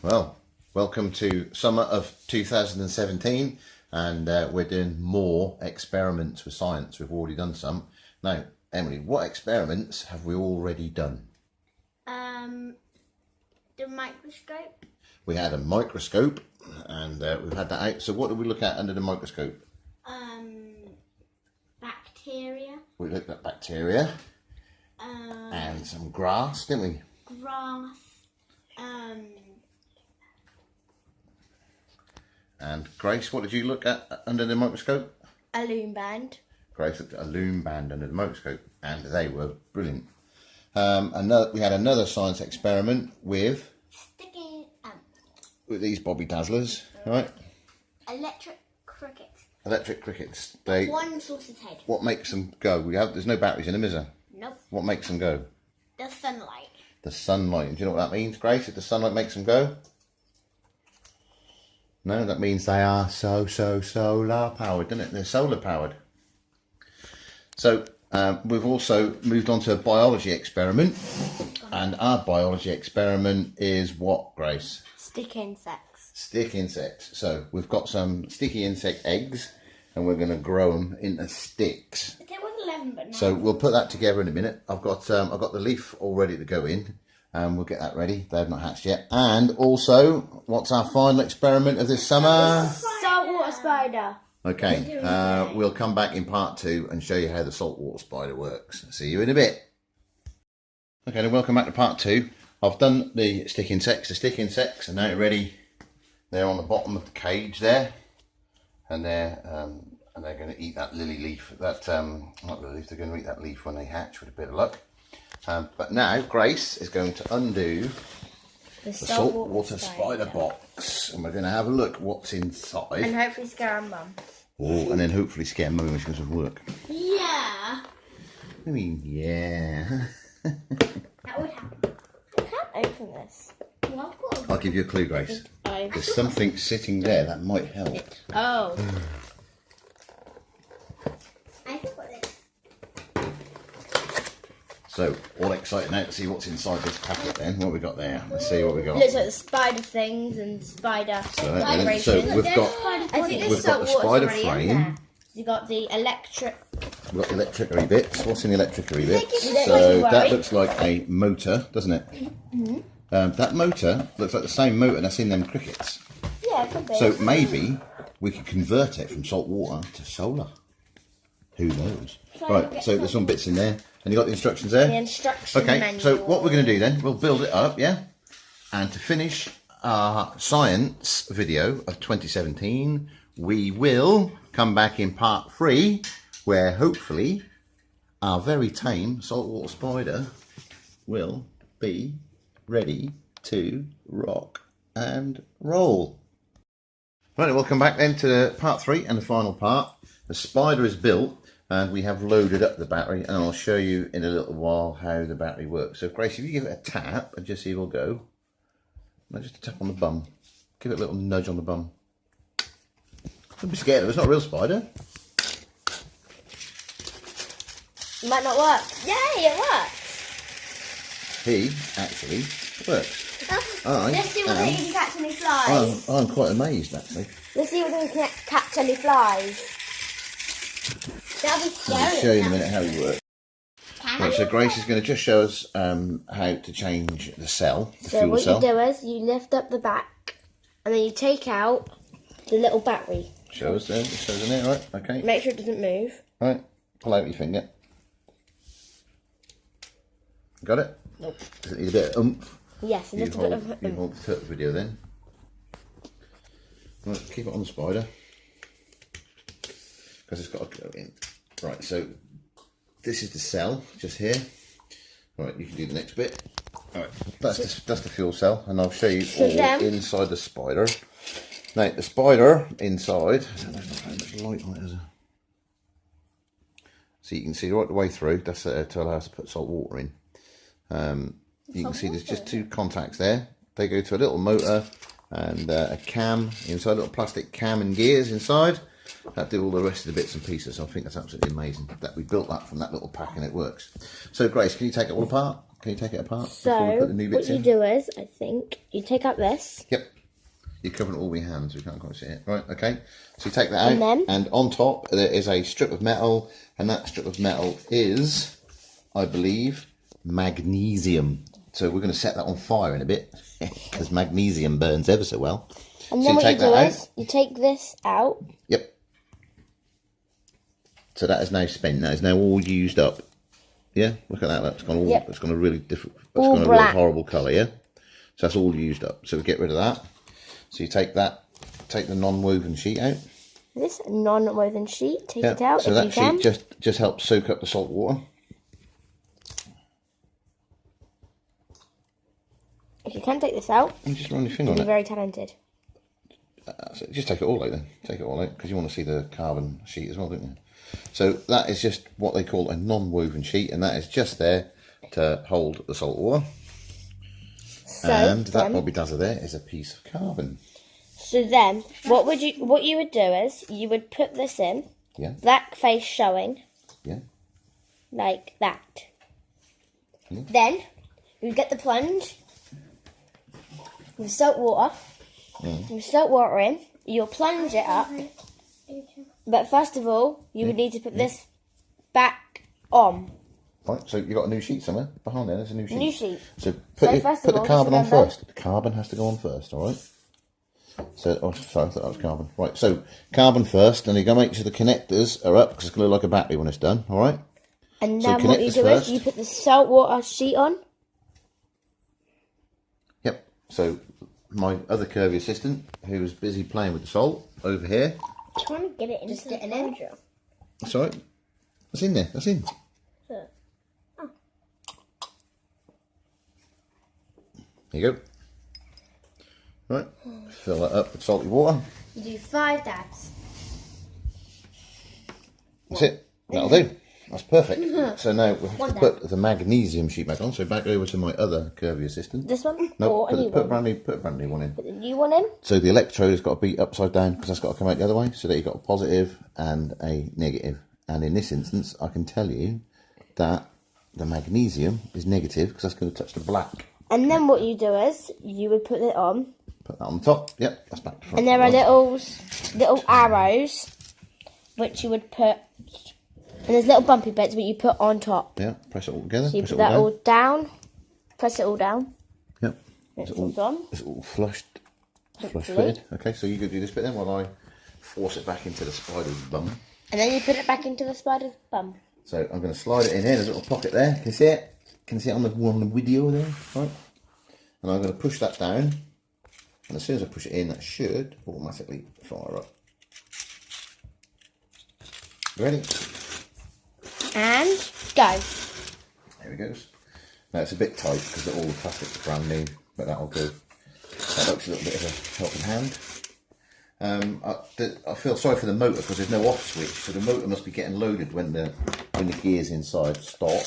Well, welcome to summer of 2017, and we're doing more experiments with science. We've already done some. Now, Emily, what experiments have we already done? The microscope. We had a microscope, and we've had that out. So what did we look at under the microscope? Bacteria. We looked at bacteria and some grass, didn't we? Grass. And Grace, what did you look at under the microscope? A loom band. Grace looked at a loom band under the microscope, and they were brilliant. We had another science experiment with these Bobby Dazzlers, right? Electric crickets. Electric crickets. One saucer's head. What makes them go? There's no batteries in them, is there? Nope. What makes them go? The sunlight. The sunlight. Do you know what that means, Grace? If the sunlight makes them go? No, that means they are solar powered, doesn't it? They're solar powered. So we've also moved on to a biology experiment, and our biology experiment is what, Grace? Stick insects. Stick insects. So we've got some sticky insect eggs, and we're going to grow them into sticks. There was 11, but now. So we'll put that together in a minute. I've got the leaf all ready to go in. We'll get that ready. They've not hatched yet. And also, what's our final experiment of this summer? Saltwater spider. Okay, we'll come back in part 2 and show you how the saltwater spider works. See you in a bit. Okay, then welcome back to part 2. I've done the stick insects. The stick insects are now ready. They're on the bottom of the cage there, and they're going to eat that lily leaf. Not lily leaf. They're going to eat that leaf when they hatch, with a bit of luck. But now Grace is going to undo the saltwater spider box, and we're going to have a look what's inside. And hopefully scare our mum. Oh, and then hopefully scare Mummy when she goes to work. Yeah. I mean, yeah. That would happen. I can't open this. Well, I'll give you a clue, Grace. There's something sitting there that might help. Oh. I think what it is. So, all excited now to see what's inside this packet then. What have we got there? Let's see what we got. Looks like the spider things and spider vibrations. So we've got the spider frame. You got the electric. We've got the electricity bits. What's in the electricity bits? So that looks like a motor, doesn't it? Mm-hmm. That motor looks like the same motor that's in them crickets. Yeah, it could be. So maybe we could convert it from salt water to solar. Who knows? Right, so there's some bits in there. And you got the instructions there? The instruction manual. So what we're going to do then, we'll build it up, yeah? And to finish our science video of 2017, we will come back in part 3, where hopefully our very tame saltwater spider will be ready to rock and roll. Right, welcome back then to part 3 and the final part. The spider is built. And we have loaded up the battery, and I'll show you in a little while how the battery works. So, Grace, if you give it a tap and just see if it'll go. No, just a tap on the bum. Give it a little nudge on the bum. Don't be scared of it. It's not a real spider. It might not work. Yay, it works. He actually works. Let's see whether he can catch any flies. I'm quite amazed, actually. Let's see whether he can catch any flies. That'll be scary. I'll show you in a minute how he works. Right, so Grace is going to just show us how to change the cell, the fuel cell. So what you do is you lift up the back and then you take out the little battery. Show us there, it shows in there, right? Okay. Make sure it doesn't move. Right, pull out your finger. Got it? Nope. Does it need a bit of oomph? Yes, a little bit of oomph. You hold the video then. Right, keep it on the spider. Because it's got to go in. Right, so this is the cell, just here. Right, you can do the next bit. Alright, that's the fuel cell, and I'll show you all inside the spider. Now, the spider inside, I don't know how much light on it is. So you can see right the way through, that's to allow us to put salt water in. You can see there's just 2 contacts there. They go to a little motor and a cam inside, a little plastic cam and gears inside. That do all the rest of the bits and pieces. I think that's absolutely amazing that we built that from that little pack and it works. So Grace, can you take it all apart? Can you take it apart So, before we put the new what bits you in? do is, I think, you take out this. Yep. You're covering all your hands, we can't quite see it. Right, okay. So you take that out, And then? and on top there is a strip of metal, and that strip of metal is, I believe, magnesium. So we're going to set that on fire in a bit, because magnesium burns ever so well. And So then what you take do that is, you take this out. Yep. So that is now spent. That is now all used up. Yeah, look at that. That's gone all. Yep. It's gone a really different. It's All gone a really black. horrible colour. Yeah. So that's all used up. So we get rid of that. So you take that, take the non-woven sheet out. This non-woven sheet, take Yeah. it out So if that you can. sheet just helps soak up the salt water. If you can take this out, And just run your finger on you're it. very talented. So just take it all out then. Take it all out because you want to see the carbon sheet as well, don't you? So that is just what they call a non-woven sheet, and that is just there to hold the salt water. So And that then, what we does there is a piece of carbon. so then, what you would do is you would put this in, Yeah, black face showing, yeah. like that. Yeah. Then you get the plunge with salt water. With salt water in, you'll plunge it up. But first of all, you would need to put this back on. Right, so you've got a new sheet somewhere behind there. There's a new sheet. New sheet. So So first of put the all, carbon on just remember- first. The carbon has to go on first. All right. So, oh, sorry, I thought that was carbon. Right, so carbon first, and you're gonna make sure the connectors are up because it's gonna look like a battery when it's done. All right. And So then what connect you this do first. is you put the salt water sheet on. Yep. So my other curvy assistant, who was busy playing with the salt over here. Trying to get it into the plunger. That's all right. That's in there. That's in. There you go. Right. Fill that up with salty water. You do 5 dabs. That's it. That'll do. That's perfect. So now we have to put the magnesium sheet back on. So back over to my other curvy assistant. This one? No, or a new put one? put a brand new one in. Put the new one in. So the electrode has got to be upside down because that's got to come out the other way, so that you've got a positive and a negative. And in this instance, I can tell you that the magnesium is negative because that's going to touch the black. And then what you do is you would put it on. Put that on the top. Yep, that's back to front. And there are Right. little arrows which you would put. And there's little bumpy bits which you put on top. Yeah, press it all together. So you press put it that all all down. down. Press it all down. Yep. It's It's all all, done. it's all flush Hopefully. fitted. Okay, so you can do this bit then while I force it back into the spider's bum. And then you put it back into the spider's bum. So I'm going to slide it in here. There's a little pocket there. Can you see it? Can you see it on the video there? Right. And I'm going to push that down. And as soon as I push it in, that should automatically fire up. Ready? And go. There it goes. Now it's a bit tight because all the plastic's brand new, but that'll go. That looks a little bit of a helping hand. I feel sorry for the motor because there's no off switch, so the motor must be getting loaded when the gears inside stop.